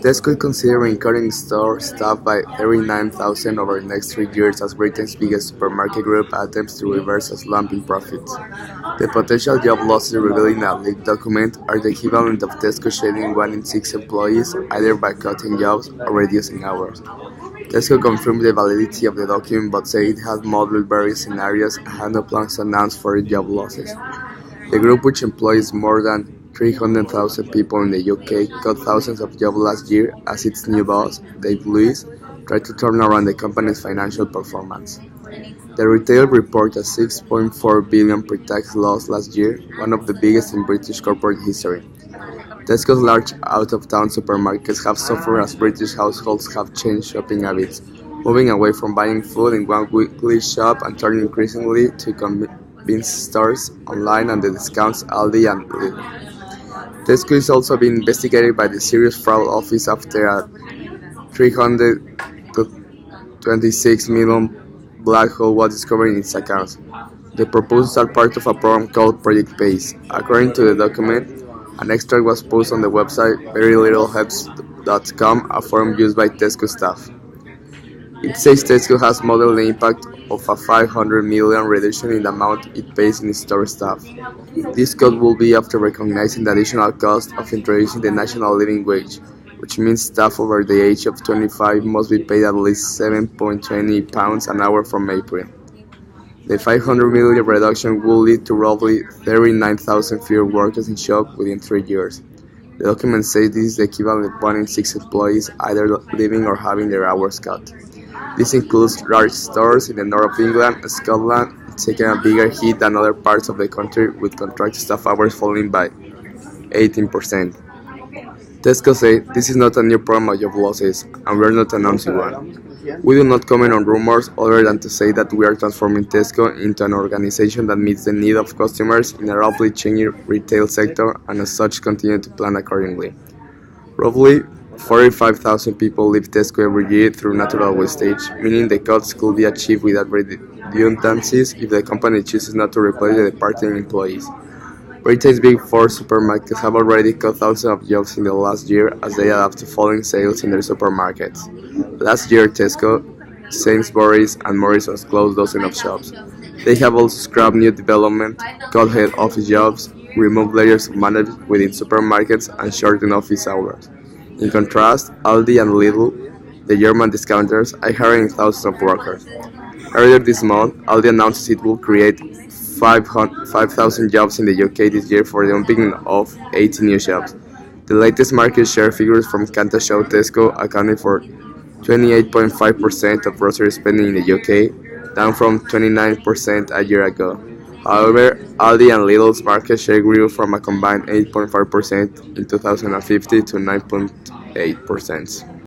Tesco is considering cutting store staff by 39,000 over the next 3 years as Britain's biggest supermarket group attempts to reverse a slump in profits. The potential job losses revealed in a leaked document are the equivalent of Tesco shedding 1 in 6 employees either by cutting jobs or reducing hours. Tesco confirmed the validity of the document but said it had modeled various scenarios and had no plans announced for job losses. The group, which employs more than 300,000 people in the UK, cut thousands of jobs last year as its new boss, Dave Lewis, tried to turn around the company's financial performance. The retail reported a 6.4 billion pre-tax loss last year, one of the biggest in British corporate history. Tesco's large out-of-town supermarkets have suffered as British households have changed shopping habits, moving away from buying food in one weekly shop and turning increasingly to convenience stores, online, and the discounts Aldi and Lidl. Tesco is also being investigated by the Serious Fraud Office after a 300 to 26 million black hole was discovered in its accounts. The proposals are part of a program called Project PACE. According to the document, an extract was posted on the website verylittlehebs.com, a forum used by Tesco staff. It says Tesco has modeled the impact of a 500 million reduction in the amount it pays in its store staff. This cut will be after recognizing the additional cost of introducing the national living wage, which means staff over the age of 25 must be paid at least £7.20 an hour from April. The 500 million reduction will lead to roughly 39,000 fewer workers in shop within 3 years. The document says this is the equivalent of 1 in 6 employees either leaving or having their hours cut. This includes large stores in the north of England and Scotland, taking a bigger hit than other parts of the country, with contracted staff hours falling by 18%. Tesco said, "This is not a new problem of job losses, and we are not announcing one. We do not comment on rumors other than to say that we are transforming Tesco into an organization that meets the needs of customers in a rapidly changing retail sector and as such continue to plan accordingly." Roughly 45,000 people leave Tesco every year through natural wastage, meaning the cuts could be achieved without redundancies if the company chooses not to replace the departing employees. Britain's Big Four supermarkets have already cut thousands of jobs in the last year as they adapt to falling sales in their supermarkets. Last year, Tesco, Sainsbury's, and Morrisons closed dozens of shops. They have also scrapped new development, cut head office jobs, removed layers of management within supermarkets, and shortened office hours. In contrast, Aldi and Lidl, the German discounters, are hiring thousands of workers. Earlier this month, Aldi announced it will create 5,000 jobs in the UK this year for the opening of 80 new shops. The latest market share figures from Kantar show Tesco accounted for 28.5% of grocery spending in the UK, down from 29% a year ago. However, Aldi and Lidl's market share grew from a combined 8.5% in 2050 to 9.8%.